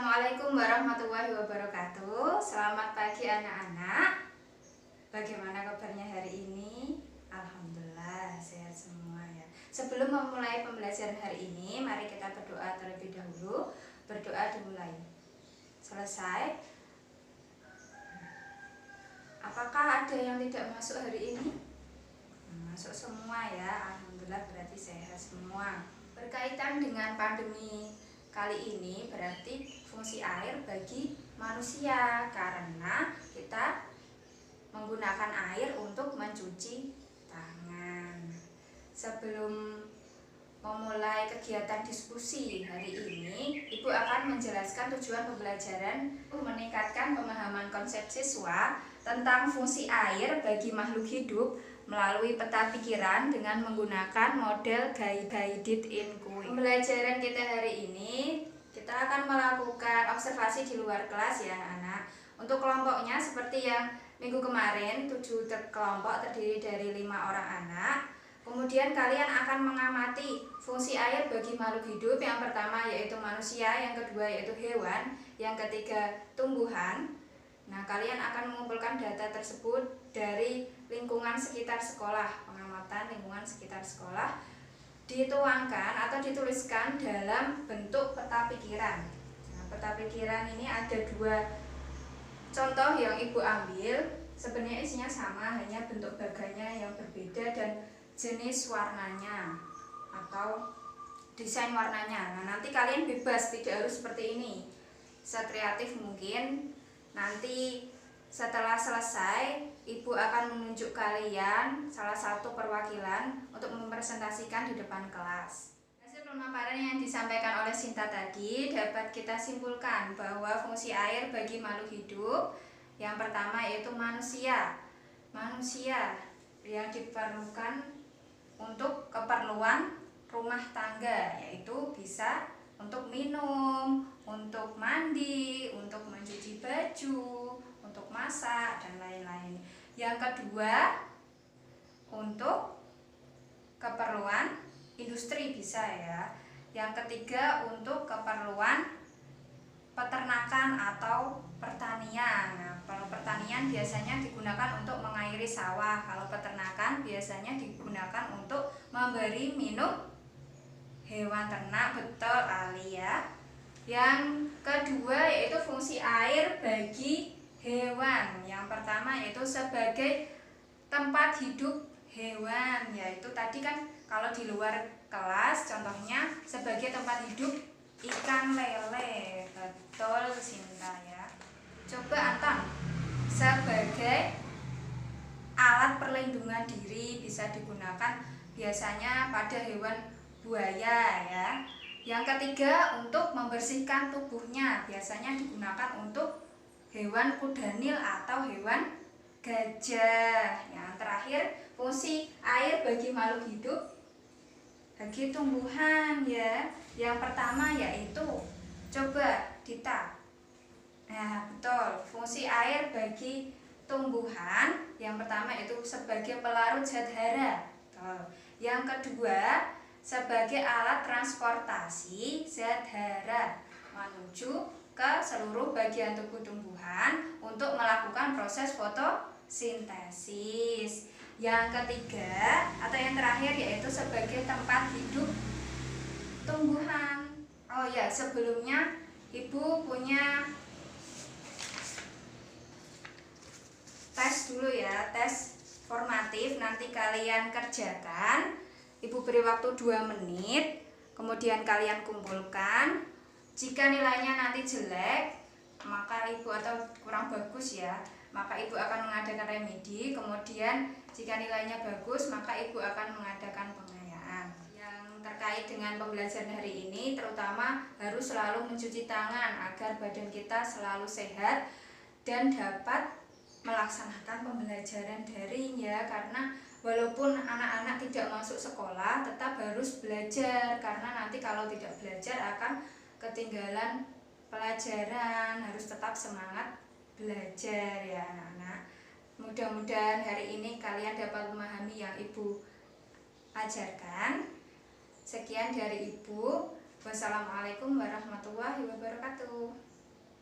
Assalamualaikum warahmatullahi wabarakatuh. Selamat pagi anak-anak. Bagaimana kabarnya hari ini? Alhamdulillah sehat semua ya. Sebelum memulai pembelajaran hari ini, mari kita berdoa terlebih dahulu. Berdoa dimulai. Selesai. Apakah ada yang tidak masuk hari ini? Masuk semua ya. Alhamdulillah berarti sehat semua. Berkaitan dengan pandemi kali ini berarti fungsi air bagi manusia karena kita menggunakan air untuk mencuci tangan. Sebelum memulai kegiatan diskusi hari ini, Ibu akan menjelaskan tujuan pembelajaran meningkatkan pemahaman konsep siswa tentang fungsi air bagi makhluk hidup melalui peta pikiran dengan menggunakan model guided inquiry. Pembelajaran kita hari ini kita akan melakukan observasi di luar kelas ya anak-anak. Untuk kelompoknya seperti yang minggu kemarin 7 kelompok terdiri dari 5 orang anak. Kemudian kalian akan mengamati fungsi air bagi makhluk hidup. Yang pertama yaitu manusia, yang kedua yaitu hewan, yang ketiga tumbuhan. Nah, kalian akan mengumpulkan data tersebut dari lingkungan sekitar sekolah, pengamatan lingkungan sekitar sekolah, dituangkan atau dituliskan dalam bentuk peta pikiran. Nah, peta pikiran ini ada 2 contoh yang Ibu ambil. Sebenarnya isinya sama, hanya bentuk baganya yang berbeda dan jenis warnanya atau desain warnanya. Nah, nanti kalian bebas, tidak harus seperti ini, sekreatif mungkin. Nanti setelah selesai, Ibu akan menunjuk kalian salah satu perwakilan untuk mempresentasikan di depan kelas. Hasil pemaparan yang disampaikan oleh Sinta tadi dapat kita simpulkan bahwa fungsi air bagi makhluk hidup yang pertama yaitu manusia. Manusia yang diperlukan untuk keperluan rumah tangga, yaitu bisa untuk minum, untuk mandi, untuk mencuci baju, untuk masak, dan lain-lain. Yang kedua, untuk keperluan industri bisa ya. Yang ketiga, untuk keperluan peternakan atau pertanian. Nah, kalau pertanian biasanya digunakan untuk mengairi sawah. Kalau peternakan biasanya digunakan untuk memberi minum hewan ternak. Betul Ali ya. Yang kedua yaitu fungsi air bagi hewan. Yang pertama yaitu sebagai tempat hidup hewan, yaitu tadi kan kalau di luar kelas contohnya sebagai tempat hidup ikan lele. Betul Sinta ya. Coba Anton, sebagai alat perlindungan diri bisa digunakan biasanya pada hewan buaya ya. Yang ketiga untuk membersihkan tubuhnya biasanya digunakan untuk hewan kudanil atau hewan gajah. Yang terakhir fungsi air bagi makhluk hidup bagi tumbuhan ya. Yang pertama yaitu coba Dita. Nah betul, fungsi air bagi tumbuhan yang pertama itu sebagai pelarut zat hara. Betul. Yang kedua sebagai alat transportasi zat hara menuju ke seluruh bagian tubuh tumbuhan untuk melakukan proses fotosintesis. Yang ketiga atau yang terakhir yaitu sebagai tempat hidup tumbuhan. Oh ya, sebelumnya Ibu punya tes dulu ya, tes formatif nanti kalian kerjakan. Ibu beri waktu 2 menit, kemudian kalian kumpulkan. Jika nilainya nanti jelek, maka Ibu atau kurang bagus ya, maka Ibu akan mengadakan remedi. Kemudian jika nilainya bagus, maka Ibu akan mengadakan pengayaan. Yang terkait dengan pembelajaran hari ini, terutama harus selalu mencuci tangan agar badan kita selalu sehat dan dapat melaksanakan pembelajaran daring ya, karena walaupun anak-anak tidak masuk sekolah tetap harus belajar, karena nanti kalau tidak belajar akan ketinggalan pelajaran. Harus tetap semangat belajar ya anak-anak. Mudah-mudahan hari ini kalian dapat memahami yang Ibu ajarkan. Sekian dari Ibu. Wassalamualaikum warahmatullahi wabarakatuh.